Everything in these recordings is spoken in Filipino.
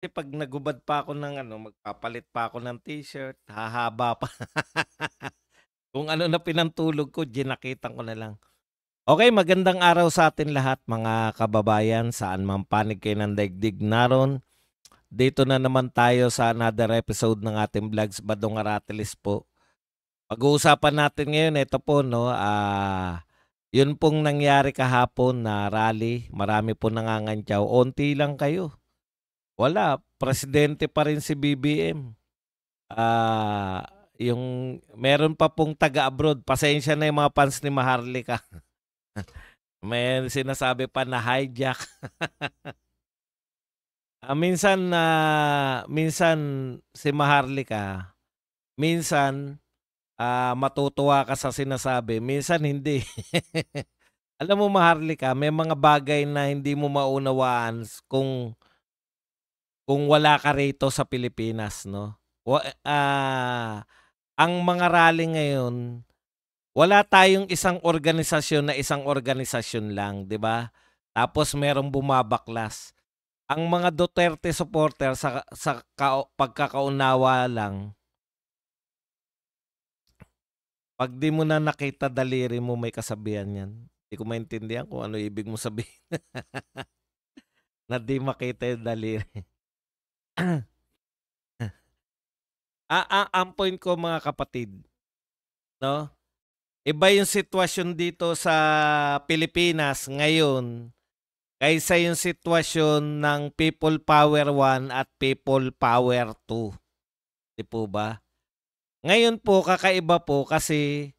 Kasi 'pag nagubad pa ako ng ano, magpapalit pa ako ng t-shirt, hahaba pa. Kung ano na pinantulog ko, dinakitan ko na lang. Okay, magandang araw sa atin lahat mga kababayan, saan man panig kayo ng daigdig naroon. Dito na naman tayo sa another episode ng ating vlogs, Badong Aratilis po. Pag-uusapan natin ngayon, ito po 'no, yun pong nangyari kahapon na rally, marami po nangangantyaw, onti lang kayo. Wala, presidente pa rin si BBM. Ah, yung meron pa pong taga-abroad, pasensya na yung mga fans ni Maharlika. May sinasabi pa na hijack. Minsan si Maharlika, minsan, matutuwa ka sa sinasabi, minsan hindi. Alam mo Maharlika, may mga bagay na hindi mo maunawaan kung wala ka rito sa Pilipinas 'no. Ang mga rally ngayon, wala tayong isang organisasyon lang, 'di ba? Tapos merong bumabaklas. Ang mga Duterte supporter sa pagkakaunawa lang, 'pag 'di mo na nakita daliri mo may kasabihan 'yan. 'Di ko maintindihan kung ano ibig mong sabihin na 'di makita yung daliri. Ang point ko mga kapatid 'no, iba yung sitwasyon dito sa Pilipinas ngayon kaysa yung sitwasyon ng People Power 1 at People Power 2, 'di po ba? Ngayon po kakaiba po kasi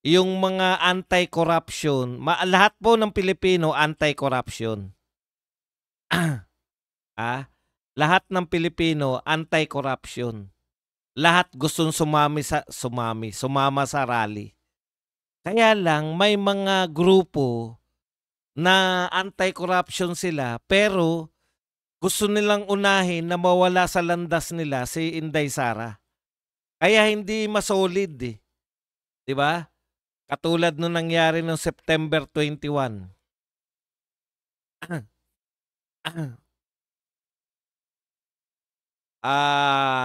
yung mga anti-corruption, lahat po ng Pilipino anti-corruption. Ah, lahat ng Pilipino anti-corruption. Lahat gustong sumama sa rally. Kaya lang may mga grupo na anti-corruption sila pero gusto nilang unahin na mawala sa landas nila si Inday Sara. Kaya hindi masolid, 'di ba? Katulad nung nangyari nung September 21.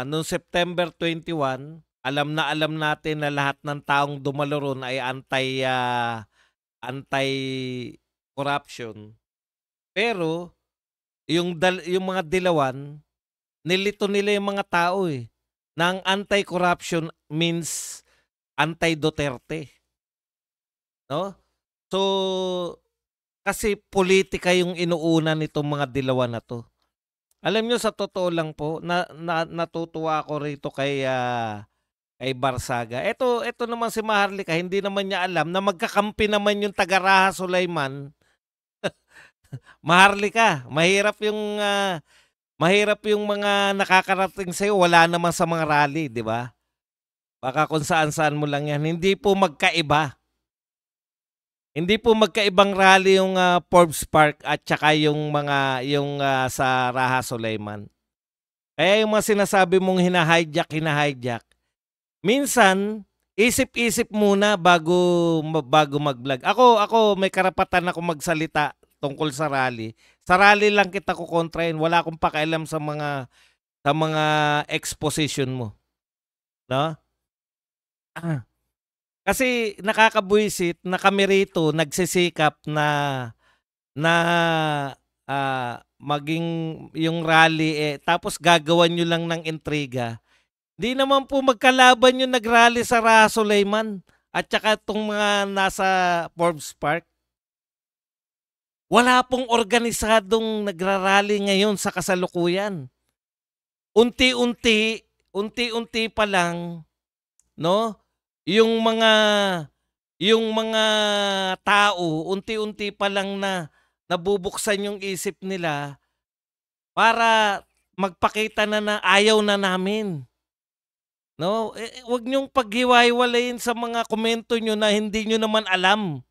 Nung September 21, alam natin na lahat ng taong dumalo ro'n ay anti-corruption. Pero yung mga dilawan, nilito nila yung mga tao, na ang anti-corruption means anti-Duterte, 'no? So, kasi politika yung inuuna nitong mga dilawan na 'to. Alam niyo sa totoo lang po natutuwa ako rito kay Barsaga. Eto naman si Maharlika hindi naman niya alam na magkakampi naman yung taga Raha Sulaiman. Maharlika, mahirap yung mga nakakarating sa'yo wala naman sa mga rally, 'di ba? Baka kung saan-saan mo lang 'yan. Hindi po magkaiba. Hindi po magkaibang rally yung, Forbes Park at tsaka yung sa Raha Sulaiman. Kaya yung mga sinasabi mong hina-hijack, minsan isip-isip muna bago mag-vlog. Ako may karapatan ako magsalita tungkol sa rally. Sa rally lang kita kokontrahin, wala akong pakialam sa mga exposition mo, 'no? Kasi nakakabwisit na kami rito nagsisikap na, maging yung rally, tapos gagawan niyo lang ng intriga. 'Di naman po magkalaban yung nag-rally sa Raha Sulaiman at tsaka 'tong mga nasa Forbes Park. Wala pong organisadong nagra-rally ngayon sa kasalukuyan. Unti-unti, unti-unti pa lang 'no, yung mga yung mga tao unti-unti pa lang na nabubuksan yung isip nila para magpakita na ayaw na namin, 'no? 'Wag niyong paghiwa-hiwalayin sa mga komento niyo na hindi niyo naman alam.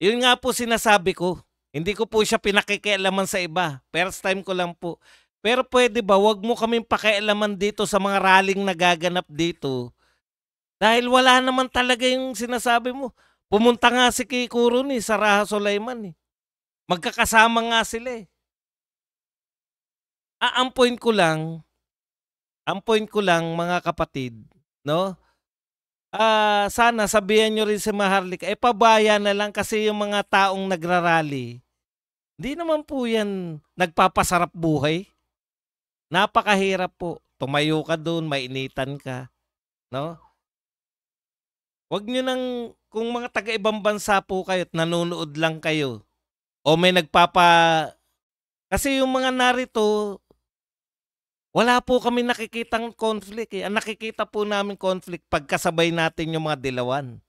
Yun nga po sinasabi ko, hindi ko po siya pinakikialaman sa iba, first time ko lang po. Pero puwede ba 'wag mo kaming pakialaman dito sa mga rallying nagaganap dito, dahil wala naman talaga yung sinasabi mo. Pumunta nga si Kiko ro'n, sa Raha Sulaiman, magkakasama nga sila, ang point ko lang mga kapatid, 'no, sana sabihan niyo rin si Maharlika, pabaya na lang kasi yung mga taong nagra-rally, 'di naman po 'yan nagpapasarap buhay. Napakahirap po, tumayo ka dun, mainitan ka, 'no? 'Wag niyo ng kung mga taga-ibang bansa po kayo at nanonood lang kayo o may kasi yung mga narito, wala po kaming nakikitang conflict, Ang nakikita po naming conflict pagkasabay natin yung mga dilawan.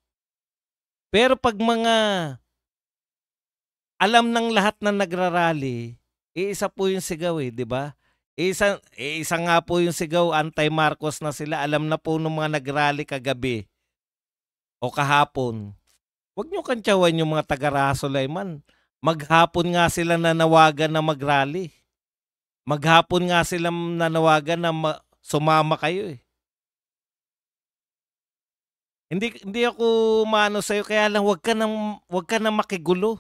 Pero 'pag mga alam ng lahat na nagra-rally, iisa po yung sigaw, 'di ba? Iisa nga po yung sigaw, anti-Marcos na sila, alam na po nung mga nag-rally kagabi o kahapon. Huwag niyo kantyawan yung mga taga Raha Sulaiman. Maghapon nga sila nanawagan na mag-rally. Maghapon nga sila nanawagan na sumama kayo, eh. Hindi ako maano sa'yo, kaya lang wag ka nang makigulo.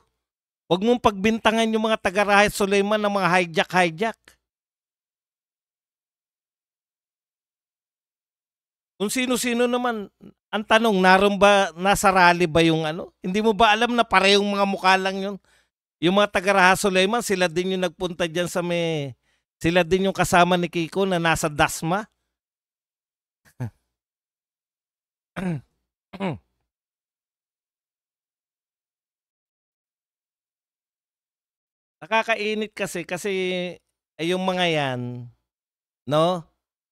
Wag mong pagbintangan yung mga taga Raha Sulaiman ng mga hijack-hijack. Kung sino-sino naman, ang tanong, nasa rally ba yung ano? Hindi mo ba alam na parehong mga mukha lang yun? Yung mga taga Raha Sulaiman, sila din yung nagpunta diyan sila din yung kasama ni Kiko na nasa Dasma. Nakakainit kasi yung mga yan, 'no?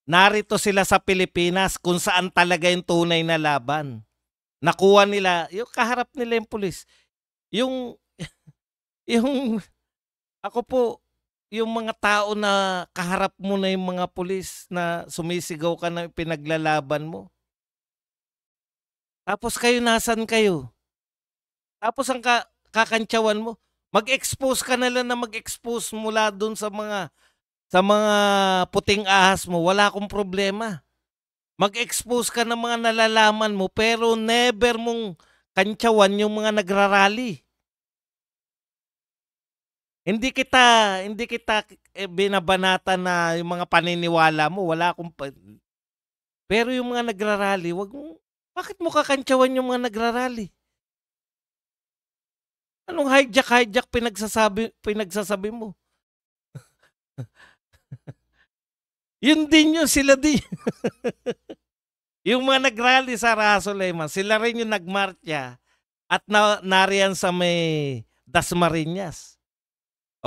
Narito sila sa Pilipinas kung saan talaga yung tunay na laban. Nakuha nila, yung kaharap nila yung pulis. Yung yung ako po, yung mga tao na kaharap mo na yung mga pulis na sumisigaw ka na pinaglalaban mo. Tapos kayo, nasan kayo? Tapos ang kakantyawan mo, mag-expose ka na lang na mag-expose mula dun sa mga puting ahas mo, wala akong problema. Mag-expose ka ng mga nalalaman mo pero never mong kantyawan yung mga nagrarally. Hindi kita binabanatan na yung mga paniniwala mo, wala akong pero yung mga nagrarally, bakit mo kakantyawan yung mga nagrarally? Anong hijack pinagsasabi mo? Yun din yun, sila din. Yung mga nagrally sa Raha Sulaiman, sila rin yung nagmarcha at nariyan sa may Dasmariñas.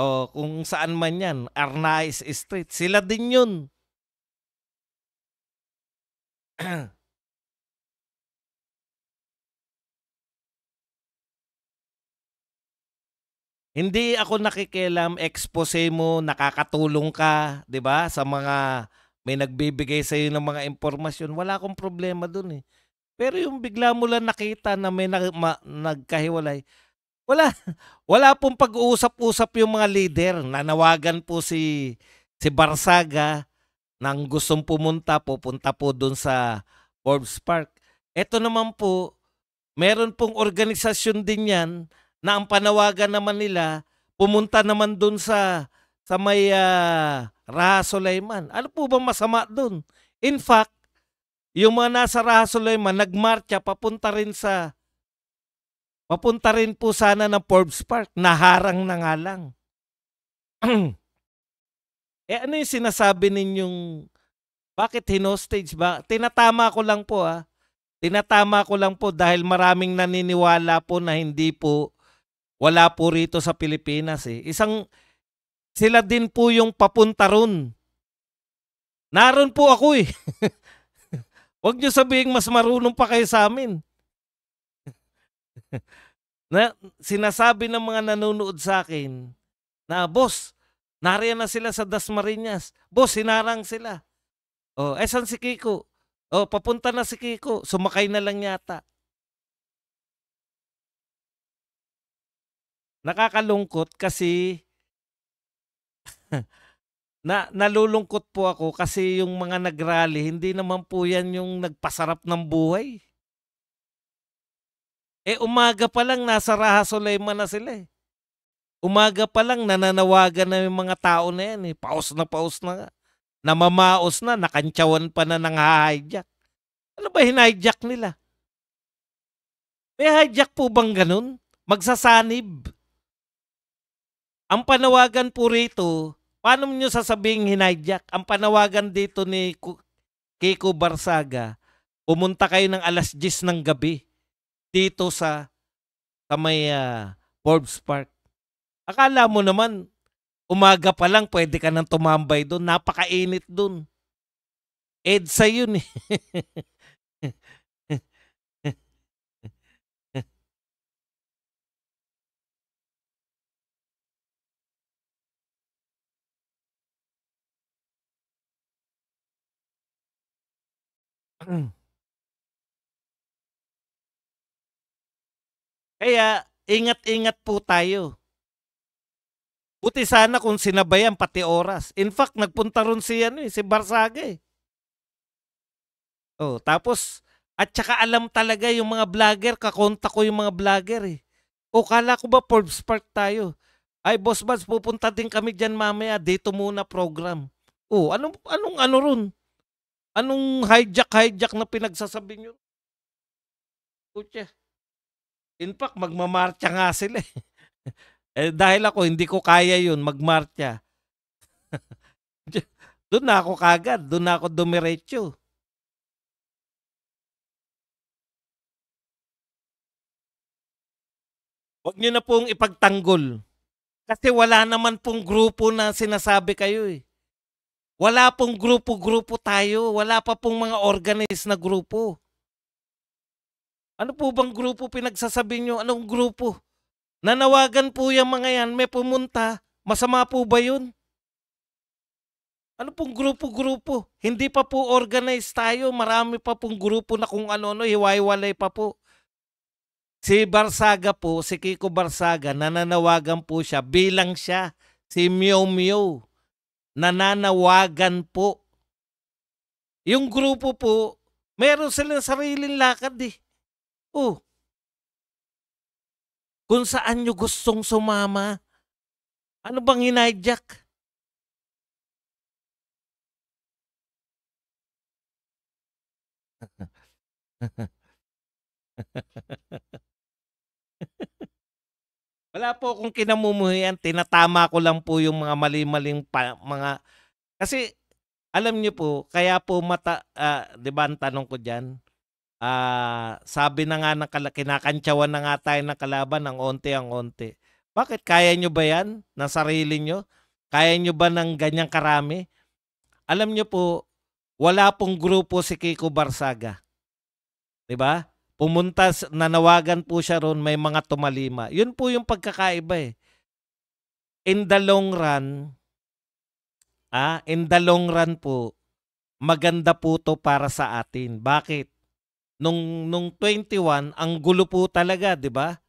O kung saan man yan, Arnaiz Street. Sila din yun. Hindi ako nakikialam, expose mo, nakakatulong ka, 'di ba? Sa mga may nagbibigay sa ng mga impormasyon, wala akong problema dun, eh. Pero yung bigla mo lang nakita na may nagkahiwalay, wala wala pong pag-uusap-usap yung mga lider. Nanawagan po si Barsaga ng gustong pupunta po dun sa Forbes Park. Eto naman po, meron pong organisasyon din 'yan na ang panawagan naman nila, pumunta naman dun sa may, Raha Sulaiman. Ano po bang masama dun? In fact, yung mga nasa Raha Sulaiman nagmarcha papunta rin po sana ng Forbes Park, naharang na nga lang. Ano yung sinasabi ninyong bakit hinostage ba? Tinatama ko lang po, tinatama ko lang po dahil maraming naniniwala po na wala po rito sa Pilipinas, eh. Sila din po yung papunta ron. Naroon po ako, eh. Huwag niyo sabihing mas marunong pa kayo sa amin. Na sinasabi ng mga nanonood sa akin na, "Boss, nariyan na sila sa Dasmariñas. Boss, hinarang sila." Oh, saan si Kiko? Oh, papunta na si Kiko. Sumakay na lang yata. Nakakalungkot kasi nalulungkot po ako kasi yung mga nagrally, hindi naman po yan yung nagpasarap ng buhay. Umaga pa lang nasa Raha Sulaiman na sila, eh. Umaga pa lang nananawagan na yung mga tao na yan, eh. Paus na nga. Namamaos na, nakantyawan pa na ng hijack. Ano ba hinijack nila? May hijack po bang ganun? Magsasanib. Ang panawagan po rito, paano nyo sasabing hinijack? Ang panawagan dito ni Kiko Barsaga, pumunta kayo ng alas 10 ng gabi dito sa may Forbes Park. Akala mo naman, umaga pa lang pwede ka nang tumambay doon. Napakainit doon. EDSA yun eh. Kaya, ingat-ingat po tayo. Buti sana kung sinabayan pati oras. In fact, nagpunta ron si Barsaga eh. Oh, tapos, at saka alam talaga yung mga vlogger, kakonta ko yung mga vlogger eh. O, kala ko ba Forbes Park tayo? Ay, Boss Buds, pupunta din kami dyan mamaya. Dito muna program. Oh, anong ano ron? Anong hijack na pinagsasabi nyo? Kutya. In fact, magmamarcha nga sila eh. Dahil ako, hindi ko kaya yun, magmarcha. Doon na ako kagad, doon na ako dumiretso. Huwag nyo na pong ipagtanggol. Kasi wala naman pong grupo na sinasabi kayo eh. Wala pong grupo-grupo tayo. Wala pa pong mga organized na grupo. Ano po bang grupo pinagsasabi nyo? Anong grupo? Nanawagan po yung mga yan, may pumunta. Masama po ba yun? Ano pong grupo-grupo? Hindi pa po organized tayo. Marami pa pong grupo na kung ano-ano, hiwa-hiwalay pa po. Si Barsaga po, si Kiko Barsaga, nananawagan po siya bilang siya, si Meow Meow. Nananawagan po. Yung grupo po, meron silang sariling lakad eh. Oh, kung saan nyo gustong sumama. Ano bang hinijack? Wala po akong kinamumuhian, tinatama ko lang po yung mga mali-maling mga kasi alam niyo po, kaya po 'di ba ang tanong ko diyan, sabi na nga ng kinakantyawan na nga tayo ng kalaban ng onti ang onti. Bakit kaya nyo ba 'yan ng sarili nyo? Kaya nyo ba ng ganyang karami? Alam niyo po, wala pong grupo si Kiko Barsaga. 'Di ba? Nanawagan po siya ron, may mga tumalima. Yun po yung pagkakaiba eh. In the long run, po, maganda po to para sa atin. Bakit? Nung 21, ang gulo po talaga, 'di ba?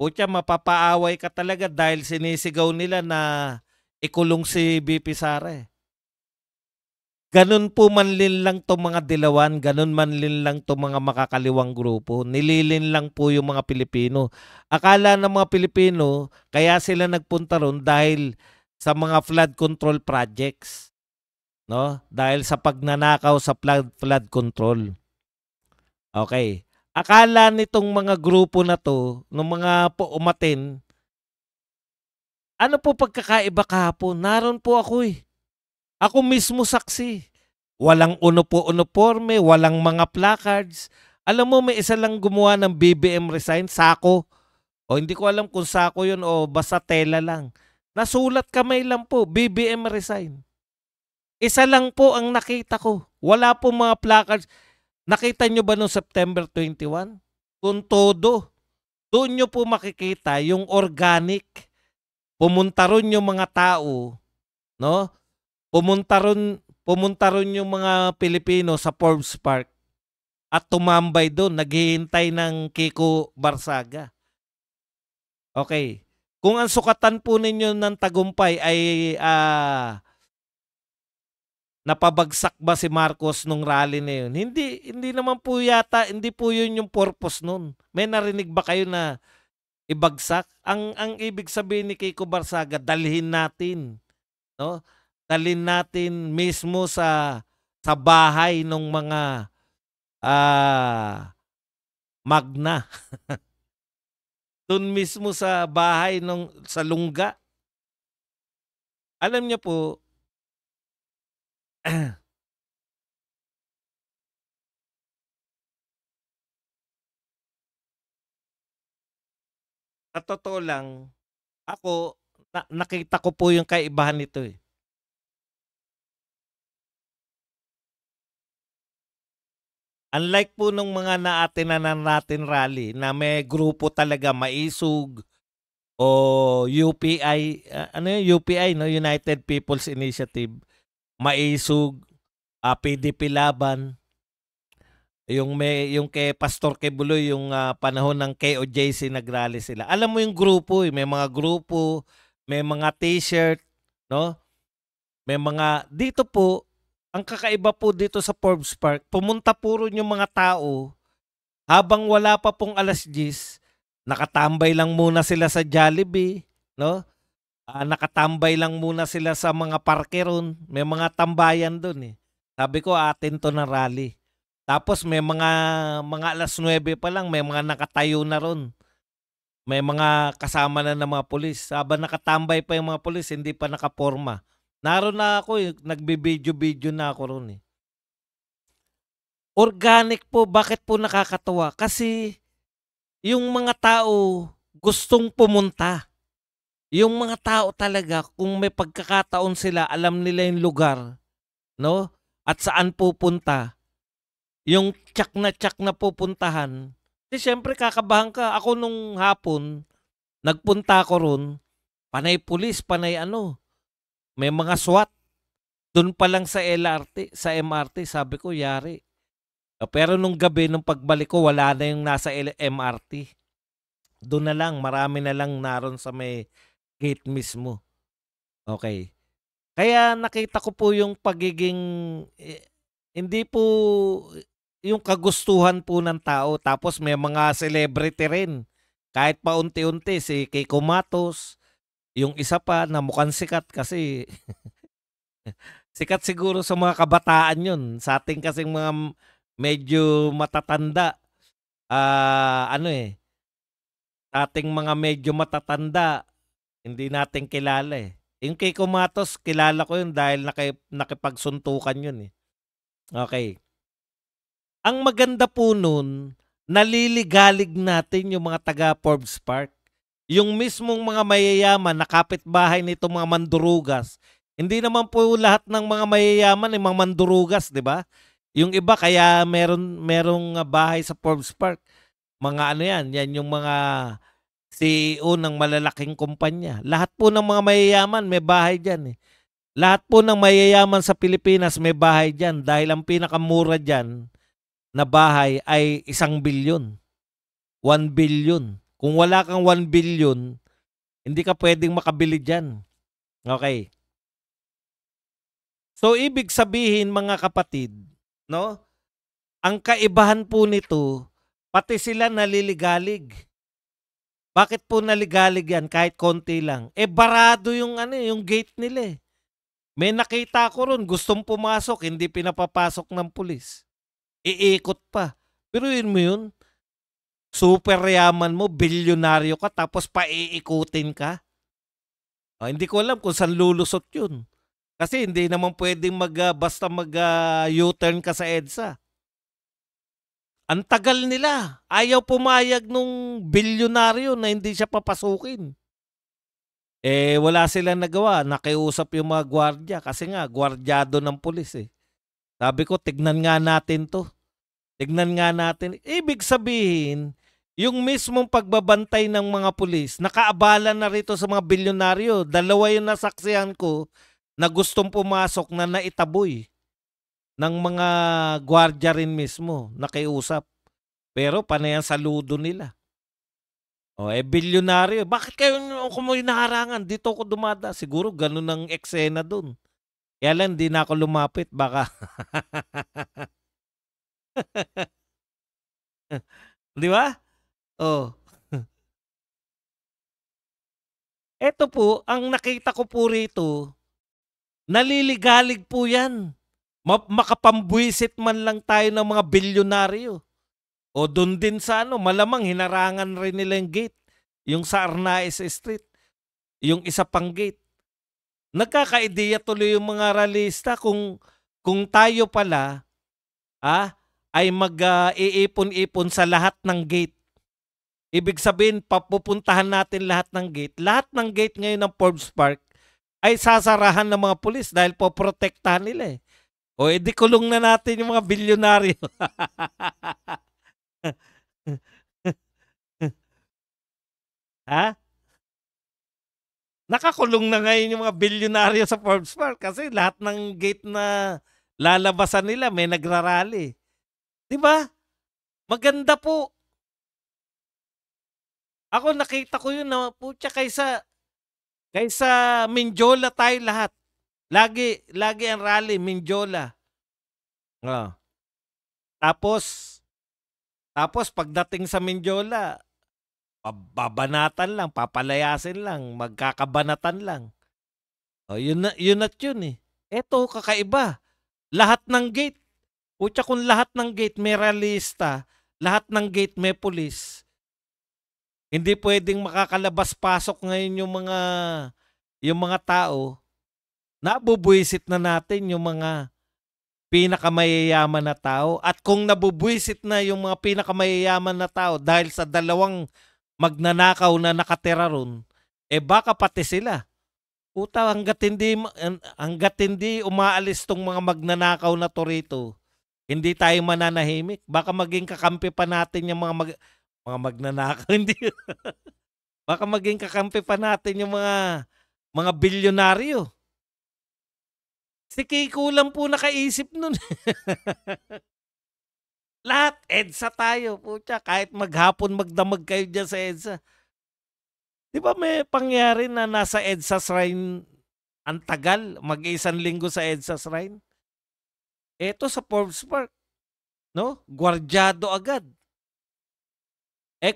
Putya, mapapaaway ka talaga dahil sinisigaw nila na ikulong si BP Sara eh. Ganun po manlin lang itong mga dilawan, ganun manlin lang itong mga makakaliwang grupo. Nililin lang po yung mga Pilipino. Akala ng mga Pilipino, kaya sila nagpunta ron dahil sa mga flood control projects. No? Dahil sa pagnanakaw sa flood control. Okay. Akala nitong mga grupo na to, ng mga umatin, ano po pagkakaiba kahapon? Naroon po ako eh. Ako mismo saksi. Walang uniforme, walang mga placards. Alam mo, may isa lang gumawa ng BBM resign, sako. O hindi ko alam kung sako yun o basta tela lang. Nasulat kamay lang po, BBM resign. Isa lang po ang nakita ko. Wala po mga placards. Nakita nyo ba noong September 21? Kung todo, doon nyo po makikita yung organic. Pumunta ron yung mga tao, no? Pumunta ron yung mga Pilipino sa Forbes Park at tumambay doon, naghihintay ng Kiko Barsaga. Okay. Kung ang sukatan po ninyo ng tagumpay ay napabagsak ba si Marcos nung rally na yun? Hindi naman po yata, hindi po yun yung purpose nun. May narinig ba kayo na ibagsak. Ang ibig sabihin ni Kiko Barsaga, dalhin natin, 'no? Dalhin natin mismo sa bahay ng mga magna. Dun mismo sa bahay sa Lungga. Alam niyo po, sa totoo lang, ako nakita ko po yung kaibahan nito, eh. Unlike po nung mga naatinanan natin rally na may grupo talaga, maisog o UPI, ano yun, UPI, no? United People's Initiative, maisog, PDP Laban, yung kay Pastor Quebuloy, yung panahon ng KOJC nagrally sila. Alam mo yung grupo, eh, may mga grupo, may mga t-shirt, no? May mga dito po, ang kakaiba po dito sa Forbes Park, pumunta puro yung mga tao habang wala pa pong 10:00, nakatambay lang muna sila sa Jollibee, no? Nakatambay lang muna sila sa mga parke ron. May mga tambayan doon, eh. Sabi ko, atin to na rally. Tapos may mga 9:00 pa lang, may mga nakatayo na ron. May mga kasama na ng mga pulis. Habang nakatambay pa yung mga pulis, hindi pa nakaporma. Naroon na ako, eh. Nagbi-video na ako ron, eh. Organic po. Bakit po nakakatuwa? Kasi yung mga tao gustong pumunta. Yung mga tao talaga, kung may pagkakataon sila, alam nila yung lugar, no? At saan pupunta. Yung tsak na pupuntahan. Kasi syempre kakabahan ka. Ako nung hapon, nagpunta ko ron, panay pulis, panay ano. May mga SWAT. Doon pa lang sa sa MRT, sabi ko, yari. Pero nung gabi, nung pagbalik ko, wala na yung nasa MRT. Doon na lang, marami na lang naroon sa may gate mismo. Okay. Kaya nakita ko po yung pagiging, hindi po yung kagustuhan po ng tao. Tapos may mga celebrity rin. Kahit pa unti-unti, si Kiko Matos, yung isa pa na mukhang sikat kasi sikat siguro sa mga kabataan yun. Sa ating kasing mga medyo matatanda, sa ating mga medyo matatanda, hindi natin kilala, eh. Yung Kiko Matos, kilala ko yun dahil nakipagsuntukan yun, eh. Okay. Ang maganda po nun, naliligalig natin yung mga taga Forbes Park. Yung mismong mga mayayaman na kapitbahay nito mga mandurugas. Hindi naman po lahat ng mga mayayaman ay mga mandurugas, di ba? Yung iba kaya merong bahay sa Forbes Park. Mga ano yan yung mga CEO ng malalaking kumpanya. Lahat po ng mga mayayaman may bahay dyan, eh. Lahat po ng mayayaman sa Pilipinas may bahay dyan dahil ang pinakamura dyan na bahay ay 1 bilyon. 1 bilyon. Kung wala kang 1 bilyon, hindi ka pwedeng makabili dyan. Okay. So, ibig sabihin mga kapatid, no? Ang kaibahan po nito, pati sila naliligalig. Bakit po naligalig yan kahit konti lang? Barado yung yung gate nila, eh. May nakita ko ron, gustong pumasok, hindi pinapapasok ng pulis. Iikot pa. Pero yun mo yun, super yaman mo, bilyonaryo ka, tapos paiikutin ka. Hindi ko alam kung saan lulusot yun. Kasi hindi naman pwedeng basta U-turn ka sa EDSA. Ang tagal nila. Ayaw pumayag nung bilyonaryo na hindi siya papasukin. Wala silang nagawa. Nakiusap yung mga gwardya kasi nga, gwardyado ng pulis, eh. Sabi ko, tignan nga natin to. Tignan nga natin. Ibig sabihin, yung mismong pagbabantay ng mga pulis, nakaabala na rito sa mga bilyonaryo. 2 yung nasaksihan ko na gustong pumasok na naitaboy ng mga gwardya rin mismo, nakiusap. Pero panay ang saludo nila. Bilyonaryo. Bakit kayo kumoy naharangan? Dito ako dumada. Siguro ganun ang eksena dun. Kaya lang, di na ako lumapit. Baka. Di ba? Oh. Eto po, ang nakita ko po rito, naliligalig po yan. Makapambwisit man lang tayo ng mga bilyonaryo. O dun din sa ano, malamang hinarangan rin nila yung gate. Yung sa Arnaiz Street. Yung isa pang gate. Nagkakaideya tuloy yung mga ralista kung tayo pala ay mag-iipon-ipon sa lahat ng gate. Ibig sabihin, papupuntahan natin lahat ng gate. Lahat ng gate ngayon ng Forbes Park ay sasarahan ng mga pulis dahil poprotektahan nila eh. O edi kulong na natin yung mga bilyonaryo. Ha? Nakakulong na ngayon yung mga bilyonaryo sa Forbes Park kasi lahat ng gate na lalabasan nila may nagrarally. 'Di ba? Maganda po. Ako nakita ko yun na putya kaysa Mindiola tayo lahat. Lagi ang rally Mindiola. Oh. Tapos pagdating sa Mindiola, babanatan lang, papalayasin lang, magkakabanatan lang. O yun at yun eh. Eto kakaiba. Lahat ng gate. Putya kung lahat ng gate may realista, lahat ng gate may pulis. Hindi pwedeng makakalabas-pasok ngayon yung mga tao. Nabubwisit na natin yung mga pinakamayayaman na tao. At kung nabubwisit na yung mga pinakamayayaman na tao dahil sa dalawang magnanakaw na nakatira ron, baka pati sila. Puta, hanggat hindi umaalis tong mga magnanakaw na to rito, hindi tayo mananahimik. Baka maging kakampi pa natin yung mga magnanakaw. Hindi. Baka maging kakampi pa natin yung mga bilyonaryo. Si Kiko lang po nakaisip nun. Lahat, EDSA tayo. Pucha, kahit maghapon magdamag kayo dyan sa EDSA. Di ba may pangyari na nasa EDSA shrine ang tagal? Mag-isang linggo sa EDSA shrine? Eto sa Forbes Park, no? Gwardyado agad.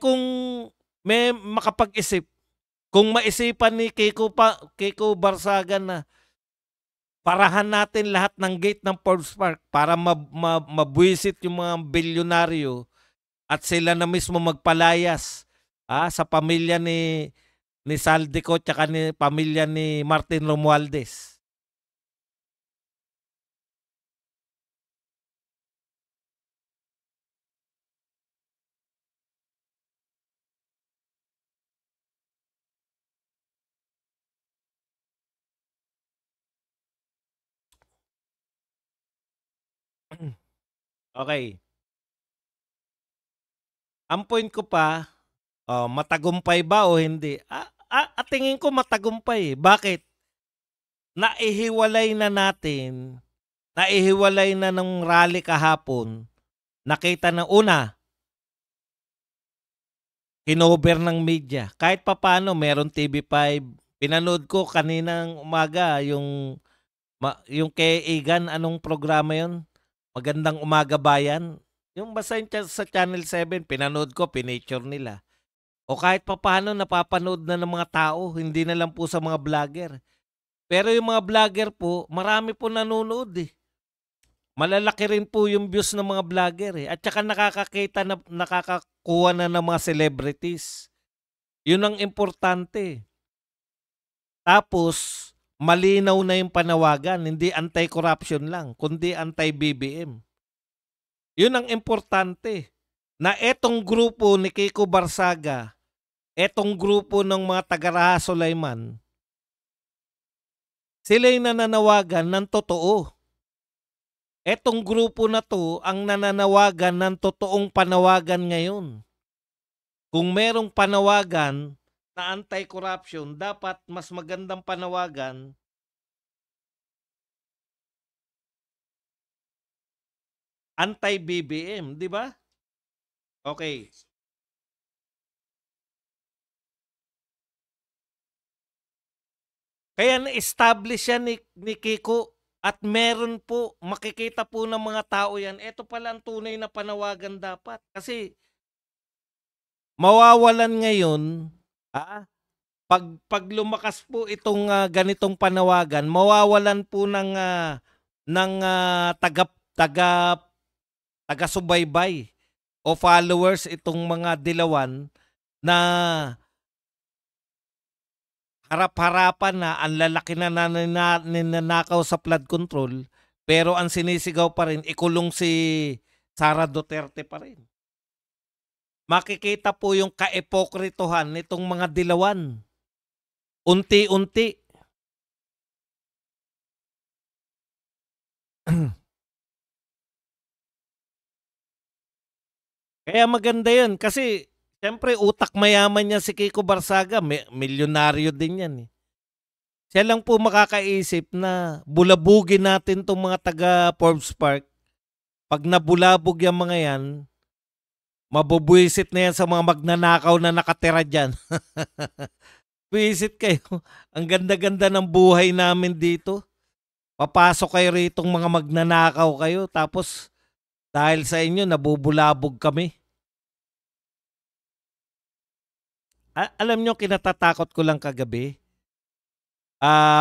Kung may makapag-isip, kung maisipan ni Kiko Barsagan na parahan natin lahat ng gate ng Forbes Park para mabwisit yung mga bilyonaryo at sila na mismo magpalayas sa pamilya ni Saldico tsaka ni pamilya ni Martin Romualdez. Okay. Ang point ko pa, matagumpay ba o hindi? At tingin ko matagumpay. Bakit? Naihiwalay na ng rally kahapon. Nakita na una, kinover ng media. Kahit papano, meron TV5. Pinanood ko kaninang umaga yung kay Egan, anong programa yon? Magandang Umaga Bayan. Yung basta sa Channel 7, pinanood ko, pinature nila. O kahit papano, napapanood na ng mga tao, hindi na lang po sa mga vlogger. Pero yung mga vlogger po, marami po nanonood eh. Malalaki rin po yung views ng mga vlogger eh. At saka nakakakuha na ng mga celebrities. Yun ang importante. Tapos, malinaw na yung panawagan. Hindi anti-corruption lang, kundi anti-BBM. Yun ang importante. Na etong grupo ni Kiko Barsaga, etong grupo ng mga taga-Raha Sulaiman, sila'y nananawagan ng totoo. Etong grupo na to ang nananawagan ng totoong panawagan ngayon. Kung merong panawagan na anti-corruption, dapat mas magandang panawagan anti-BBM, di ba? Okay. Kaya na-establish yan ni Kiko at meron po, makikita po ng mga tao yan, ito pala ang tunay na panawagan dapat. Kasi mawawalan ngayon Pag lumakas po itong, ganitong panawagan, mawawalan po ng, taga taga taga-subaybay o followers itong mga dilawan na harap-harapan na ang lalaki na ninanakaw sa flood control, pero ang sinisigaw pa rin ikulong si Sara Duterte pa rin. Makikita po yung kaepokritohan nitong mga dilawan. Unti-unti. Kaya maganda yun kasi siyempre utak mayaman niya si Kiko Barsaga, milyonaryo din yan eh. Siya lang po makakaisip na bulabugin natin tong mga taga Forbes Park. Pag nabulabog yung mga yan, mabubwisit na yan sa mga magnanakaw na nakatira dyan. Visit kayo. Ang ganda-ganda ng buhay namin dito. Papasok kayo ritong mga magnanakaw kayo. Tapos dahil sa inyo, nabubulabog kami. Alam nyo, kinatatakot ko lang kagabi.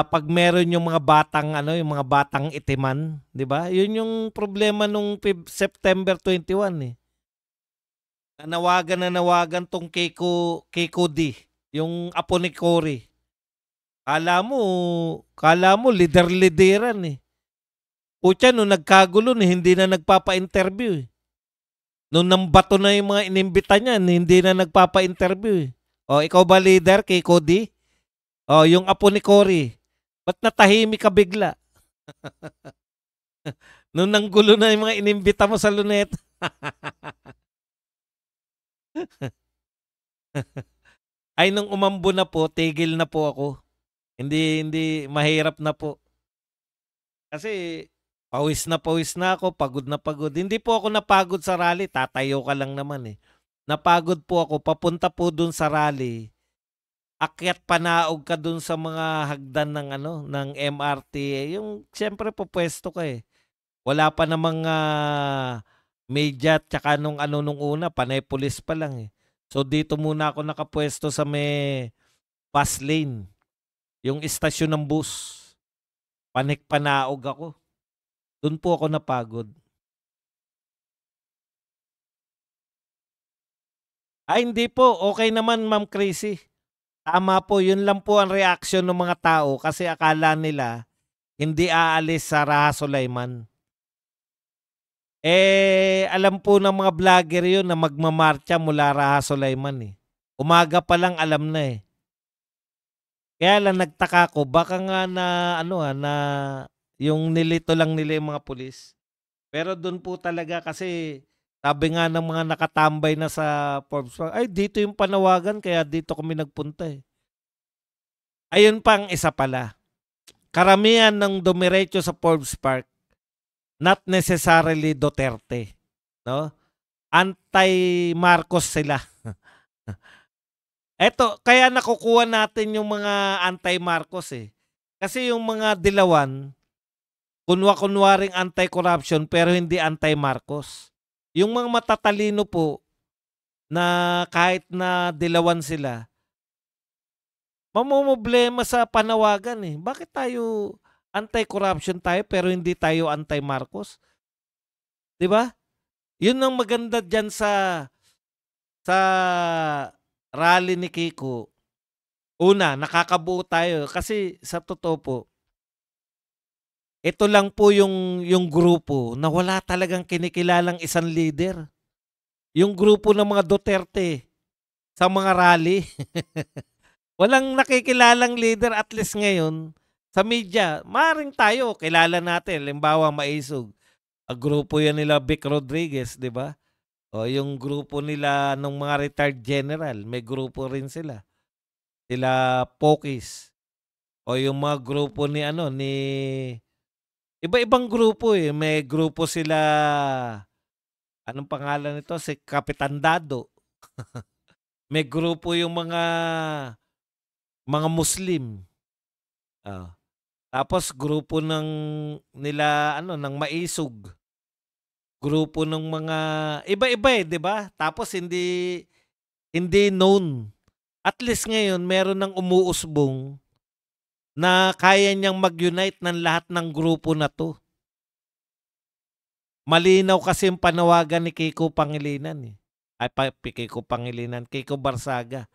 Pag meron yung mga batang yung mga batang itiman, 'di ba? Yun yung problema nung September 21 eh. Nawagan tong Keiko D, yung apo ni Cory. Kala mo lider-lideran eh. Putya, nung nagkagulo hindi na nagpapa-interview eh. Nung nambato na yung mga inimbita niya, hindi na nagpapa-interview eh. O, ikaw ba leader, Keiko D? O, yung apo ni Cory. Ba't natahimik ka bigla? Nung nanggulo na yung mga inimbita mo sa Luneta. Ay, nung umambo na po, tigil na po ako. Hindi, mahirap na po. Kasi pawis na ako, pagod na pagod. Hindi po ako napagod sa rally, tatayo ka lang naman eh. Napagod po ako, papunta po dun sa rally. Akyat panaog ka dun sa mga hagdan ng MRT. Yung siyempre pupwesto ka eh. Wala pa namang media tsaka nung una, panay pulis pa lang eh. So dito muna ako nakapwesto sa may bus lane. Yung istasyon ng bus. Panik-panaog ako. Doon po ako napagod. Ay hindi po, okay naman Ma'am Crazy. Tama po, yun lang po ang reaction ng mga tao kasi akala nila hindi aalis sa Raha Sulaiman. Alam po ng mga vlogger yun na magmamarcha mula Raha Sulaiman eh. Umaga pa lang alam na eh. Kaya lang nagtaka ko, baka nga na na yung nilito lang nila yung mga pulis. Pero doon po talaga kasi sabi nga ng mga nakatambay na sa Forbes Park, ay dito yung panawagan kaya dito kami nagpunta eh. Ayun pang isa pala. Karamihan ng dumiretso sa Forbes Park, not necessarily Duterte. No? Anti-Marcos sila. Eto, kaya nakukuha natin yung mga anti-Marcos eh. Kasi yung mga dilawan, kunwaring anti-corruption pero hindi anti-Marcos. Yung mga matatalino po na kahit na dilawan sila, mamomroblema sa panawagan eh. Bakit tayo anti-corruption tayo pero hindi tayo anti-Marcos? 'Di ba? Yun ang maganda diyan sa rally ni Kiko. Una, nakakabuo tayo kasi sa totoo po, ito lang po yung grupo na wala talagang kinikilalang isang leader. Yung grupo ng mga Duterte sa mga rally. Walang nakikilalang leader at least ngayon sa media. Maring tayo, kilala natin. Halimbawa, Maisog. Ang grupo yan nila Vic Rodriguez, di ba? O yung grupo nila ng mga retired general, may grupo rin sila. Sila Pokis. O yung mga grupo ni iba-ibang grupo eh. May grupo sila, anong pangalan nito? Si Kapitan Dado. May grupo yung mga Muslim. Tapos grupo ng nila ng Maisog. Grupo ng mga iba-iba eh, 'di ba? Tapos hindi known. At least ngayon meron ng umuusbong na kaya niyang mag-unite ng lahat ng grupo na 'to. Malinaw kasi yung panawagan ni Kiko Pangilinan, eh. Kiko Pangilinan, Kiko Barsaga.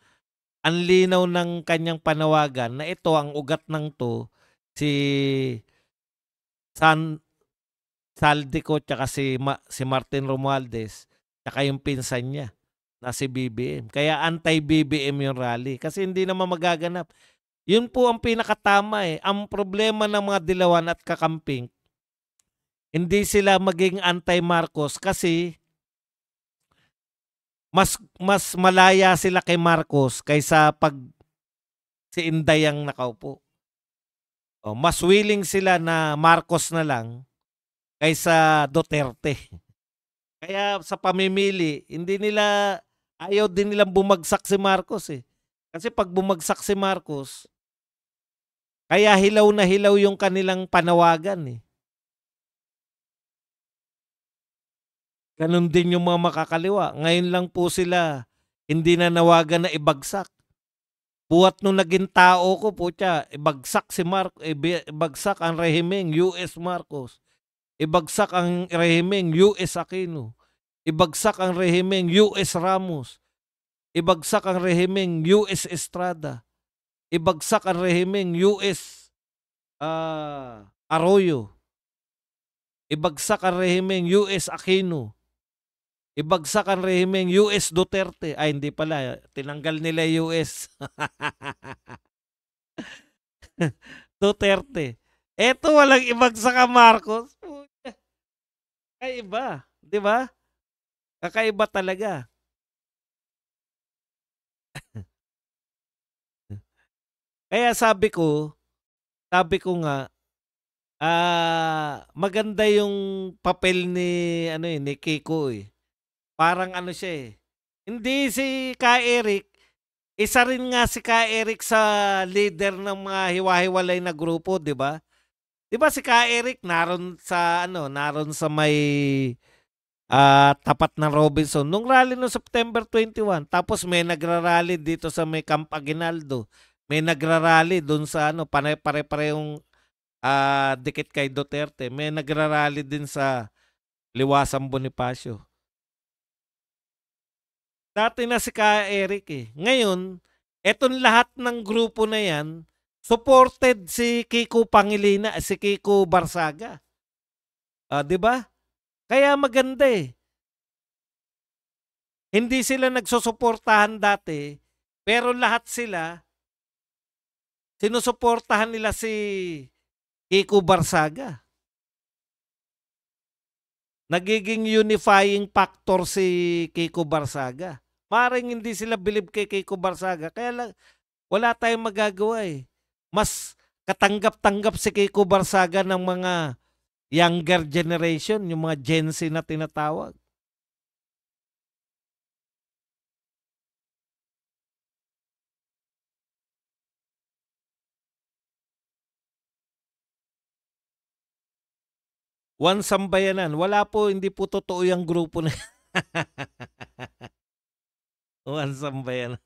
Ang linaw ng kanyang panawagan na ito ang ugat ng 'to, si Saldico tsaka si Martin Romualdez tsaka yung pinsan niya na si BBM. Kaya anti-BBM yung rally kasi hindi naman magaganap. Yun po ang pinakatama, eh. Ang problema ng mga dilawan at kakamping, hindi sila maging anti-Marcos kasi mas malaya sila kay Marcos kaysa pag si Inday ang nakaupo. O, mas willing sila na Marcos na lang kaysa Duterte. Kaya sa pamimili, ayaw din nilang bumagsak si Marcos, eh. Kasi pag bumagsak si Marcos, kaya hilaw na hilaw yung kanilang panawagan, eh. Ganon din yung mga makakaliwa. Ngayon lang po sila hindi na nawagan na ibagsak. Buhat nung naging tao ko, putya, ibagsak ang rehimeng US Marcos. Ibagsak ang rehimeng US Aquino. Ibagsak ang rehimeng US Ramos. Ibagsak ang rehimeng US Estrada. Ibagsak ang rehimeng US Arroyo. Ibagsak ang rehimeng US Aquino. Ibagsak ang rehimeng US Duterte. Ay, hindi pala. Tinanggal nila US. Duterte. Eto, walang ibagsak ang Marcos. Kakaiba. Di ba? Kakaiba talaga. Kaya sabi ko nga, maganda yung papel ni Kiko, eh. Parang ano siya, eh. Hindi si Ka Eric, isa rin nga si Ka Eric sa leader ng mga hiwa-hiwalay na grupo, 'di ba? 'Di ba si Ka Eric naroon sa may tapat ng Robinson nung rally no September 21. Tapos may nagrarally dito sa may Camp Aguinaldo. May nagrarally doon sa pare-parehong dikit kay Duterte. May nagrarally din sa Liwasang Bonifacio. Dati na si Ka Eric, eh. Ngayon, etong lahat ng grupo na yan, supported si Kiko Pangilinan, si Kiko Barsaga. 'Di ba? Kaya maganda, eh. Hindi sila nagsusuportahan dati, pero lahat sila sinusuportahan nila si Kiko Barsaga. Nagiging unifying factor si Kiko Barsaga. Maring hindi sila believe kay Kiko Barsaga. Kaya lang, wala tayong magagawa, eh. Mas katanggap-tanggap si Kiko Barsaga ng mga younger generation, yung mga Gen Z na tinatawag. One Sambayanan. Wala po, hindi po totoo yung grupo na One Sambayanan.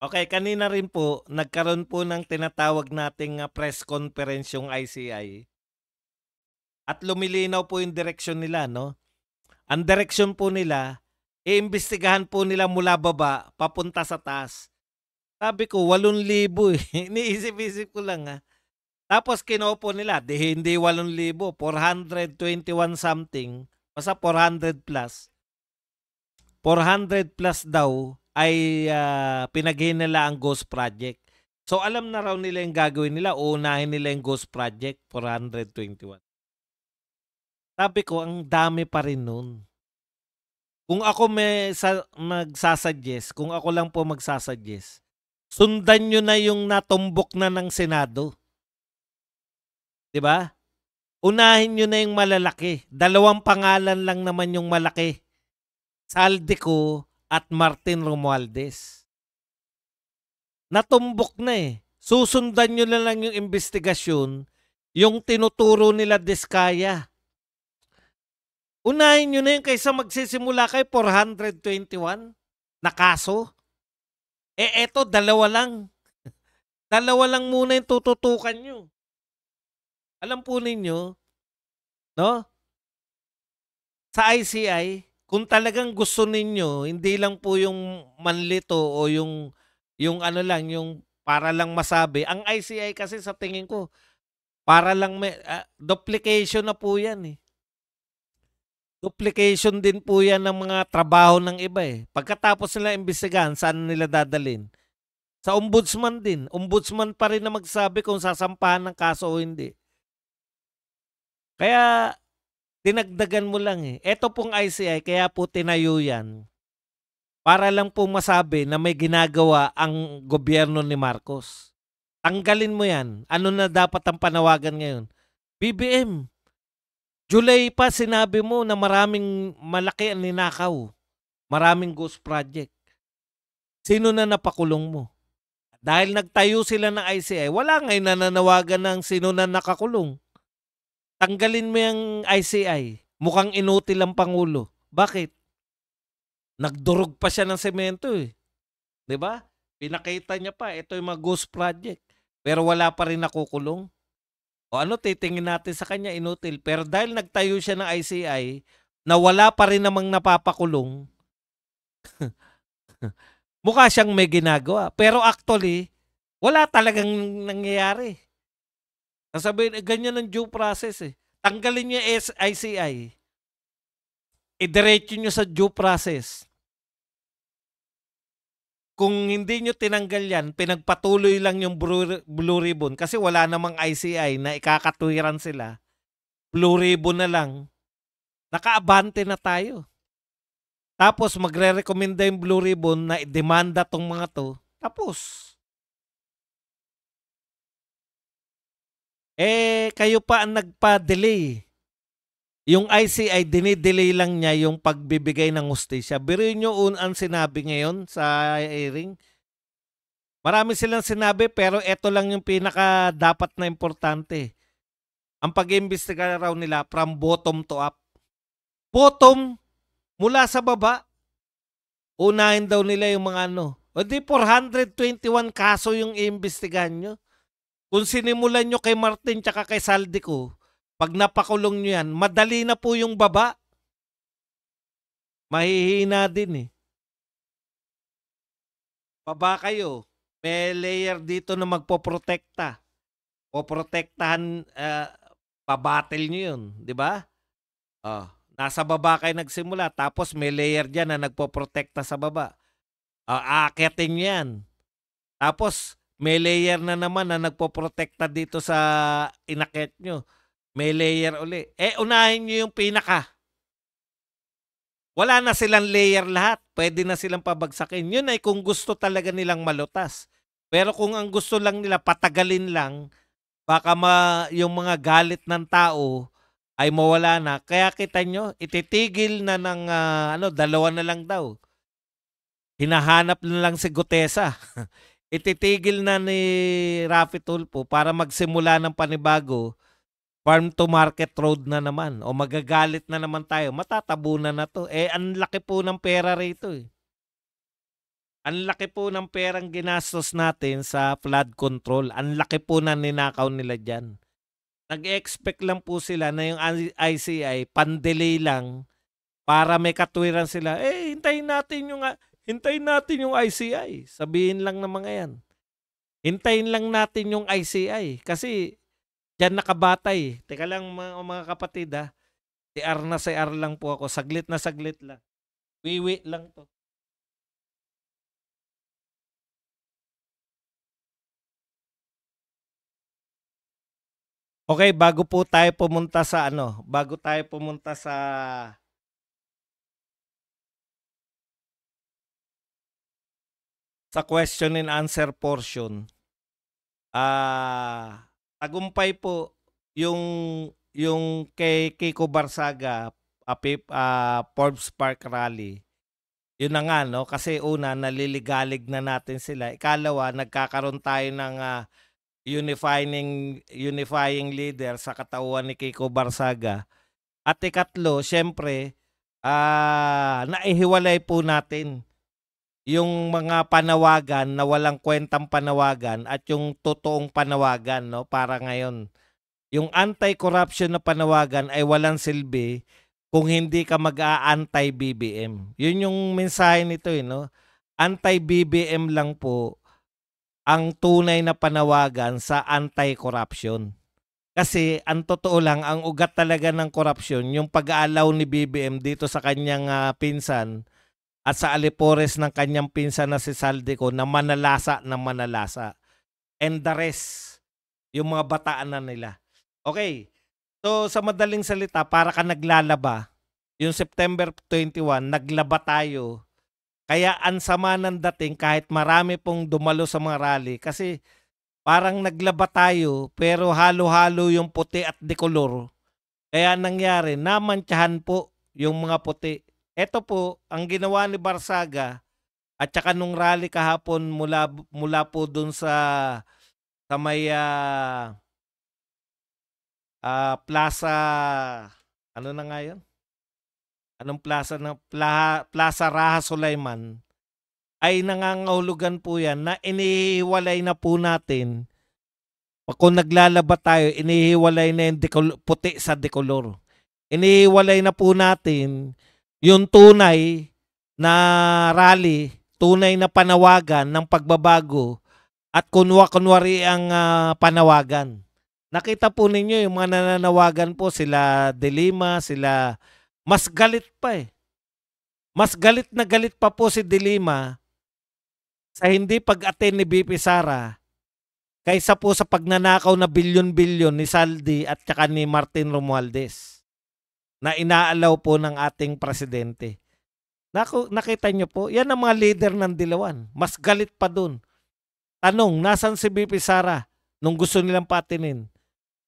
Okay, kanina rin po, nagkaroon po ng tinatawag nating press conference yung ICI. At lumilinaw po yung direksyon nila, no? Ang direksyon po nila, iimbestigahan po nila mula baba, papunta sa taas. Sabi ko, 8,000 eh. Iniisip-isip ko lang, ha. Tapos kinopo nila, hindi 8,000, 421 something, basta 400 plus. 400 plus daw ay pinaghinala ang Ghost Project. So alam na raw nila yung gagawin nila, uunahin nila yung Ghost Project, 421. Sabi ko, ang dami pa rin nun. Kung ako magsasuggest, kung ako lang po magsasuggest, sundan nyo na yung natumbok na ng Senado. 'Di ba? Unahin nyo na yung malalaki. 2 pangalan lang naman yung malaki. Saldico at Martin Romualdez. Natumbok na, eh. Susundan nyo na lang yung investigasyon yung tinuturo nila Diskaya. Unahin nyo na yun kaysa magsisimula kayo 421 na kaso. Eto, dalawa lang. Dalawa lang muna yung tututukan nyo. Alam po ninyo, no? Sa ICI, kung talagang gusto ninyo, hindi lang po yung manlito o yung ano lang, yung para lang masabi. Ang ICI kasi sa tingin ko, para lang may duplication na po yan eh. Duplication din po yan ng mga trabaho ng iba eh. Pagkatapos nila imbestigahan, saan nila dadalhin? Sa ombudsman din. Ombudsman pa rin na magsabi kung sasampahan ng kaso o hindi. Kaya dinagdagan mo lang eh. Ito pong ICI, kaya po tinayo yan. Para lang po masabi na may ginagawa ang gobyerno ni Marcos. Tanggalin mo yan. Ano na dapat ang panawagan ngayon? BBM, July pa sinabi mo na maraming malaki ang ninakaw. Maraming ghost project. Sino na napakulong mo? Dahil nagtayo sila ng ICI, wala ngayon nananawagan ng sino na nakakulong. Tanggalin mo yung ICI. Mukhang inutil ang Pangulo. Bakit? Nagdurog pa siya ng semento eh. 'Di ba? Pinakita niya pa, ito yung mga ghost project. Pero wala pa rin nakukulong. O ano, titingin natin sa kanya, inutil. Pero dahil nagtayo siya ng ICI, na wala pa rin namang napapakulong, mukha siyang may ginagawa. Pero actually, wala talagang nangyayari. Sasabihin, ganyan ang due process eh. Tanggalin niya ICI. Idiretso nyo sa due process. Kung hindi nyo tinanggal yan, pinagpatuloy lang yung Blue Ribbon kasi wala namang ICI na ikakatwiran sila. Blue Ribbon na lang. Nakaabante na tayo. Tapos magre-recommenda yung Blue Ribbon na demanda tong mga to. Tapos. Kayo pa ang nagpa-delay. Yung ICI, dinidelay lang niya yung pagbibigay ng hustisya. Biruin nyo ang sinabi ngayon sa hearing. Marami silang sinabi pero ito lang yung pinaka dapat na importante. Ang pag-iimbestiga raw nila from bottom to up. Bottom, mula sa baba, unahin daw nila yung mga ano. O di 421 kaso yung iimbestigahan nyo. Kung sinimulan nyo kay Martin tsaka kay Saldico, pag napakulong nyo yan, madali na po yung baba. Mahihina din eh. Baba kayo. May layer dito na magpoprotekta. Poprotektahan, pabattle nyo yun. Di ba? Nasa baba kayo nagsimula. Tapos may layer dyan na nagpoprotekta sa baba. Aakyatin nyo yan. Tapos may layer na naman na nagpoprotekta dito sa inakyat nyo. May layer uli. Unahin nyo yung pinaka. Wala na silang layer lahat. Pwede na silang pabagsakin. Yun ay kung gusto talaga nilang malutas. Pero kung ang gusto lang nila patagalin lang, baka yung mga galit ng tao ay mawala na. Kaya kita nyo, ititigil na ng dalawa na lang daw. Hinahanap na lang si Gutesa. Ititigil na ni Raffy Tulfo para magsimula ng panibago. Farm to market road na naman. O magagalit na naman tayo. Matatabunan na to. Ang laki po ng pera rito eh. Ang laki po ng perang ginastos natin sa flood control. Ang laki po na ninakaw nila dyan. Nag-expect lang po sila na yung ICI, pandelay lang para may katwiran sila. Hintayin natin yung ICI. Sabihin lang ng mga yan. Hintayin lang natin yung ICI. Kasi diyan nakabatay. Teka lang mga kapatid ha. CR lang po ako. Saglit lang. Wiwi lang to. Okay, bago tayo pumunta sa question and answer portion. Tagumpay po yung kay Kiko Barsaga, Forbes Park Rally. Yun na nga no, kasi una naliligalig na natin sila. Ikalawa, nagkakaroon tayo ng unifying leader sa katauhan ni Kiko Barsaga. At ikatlo, siyempre, naihiwalay po natin yung mga panawagan na walang kwentang panawagan at yung totoong panawagan, no, para ngayon. Yung anti-corruption na panawagan ay walang silbi kung hindi ka mag-a-anti-BBM. Yun yung mensahe nito, no? Anti-BBM lang po ang tunay na panawagan sa anti-corruption. Kasi ang totoo lang, ang ugat talaga ng korupsyon, yung pag-aalaw ni BBM dito sa kanyang pinsan at sa alipores ng kanyang pinsan na si Saldico na manalasa ng manalasa. And the rest, yung mga bataan na nila. Okay, so sa madaling salita, para ka naglalaba, yung September 21, naglaba tayo. Kaya ang sama ng dating kahit marami pong dumalo sa mga rally kasi parang naglaba tayo pero halo-halo yung puti at dekolor. Kaya nangyari, namantsahan po yung mga puti. Ito po, ang ginawa ni Barsaga at saka nung rally kahapon mula po dun sa may plaza, ano na nga yun? Anong plaza na Plaza Raha Sulaiman, ay nangangahulugan po yan na inihiwalay na po natin. Kung naglalaba tayo, inihiwalay na yung puti sa dekolor. Inihiwalay na po natin yung tunay na rally, tunay na panawagan ng pagbabago at kunwari ang panawagan. Nakita po ninyo yung mga nananawagan po, sila De Lima, sila mas galit pa eh. Mas galit na galit pa po si De Lima sa hindi pag-attend ni BP Sara kaysa po sa pagnanakaw na bilyon-bilyon ni Saldi at saka ni Martin Romualdez na inaalaw po ng ating presidente. Nakita nyo po, yan ang mga leader ng Dilawan. Mas galit pa dun. Tanong, nasan si BP Sara nung gusto nilang patinin?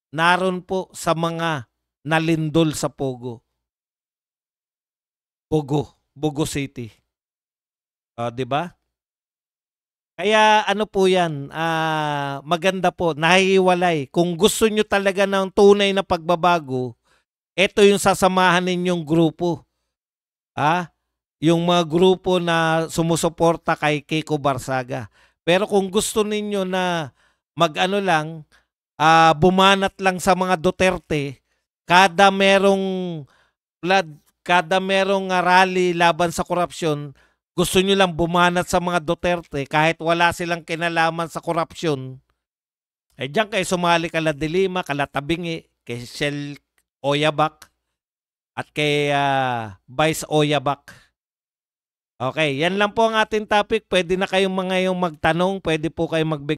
Naroon po sa mga nalindol sa Pogo. Bogo City. Di ba? Kaya ano po yan, maganda po, nahihiwalay. Kung gusto nyo talaga ng tunay na pagbabago, ito yung sasamahan ninyong grupo. Yung mga grupo na sumusuporta kay Kiko Barsaga. Pero kung gusto ninyo na mag-ano lang, bumanat lang sa mga Duterte, kada merong rally laban sa korupsyon, gusto nyo lang bumanat sa mga Duterte kahit wala silang kinalaman sa korupsyon, eh diyan kayo sumali kala De Lima, kala Tabingi, kay Shell Oyabak at kay Vice Oyabak. Okay, yan lang po ang ating topic. Pwede na kayong mga yung magtanong, pwede po kayong magbigay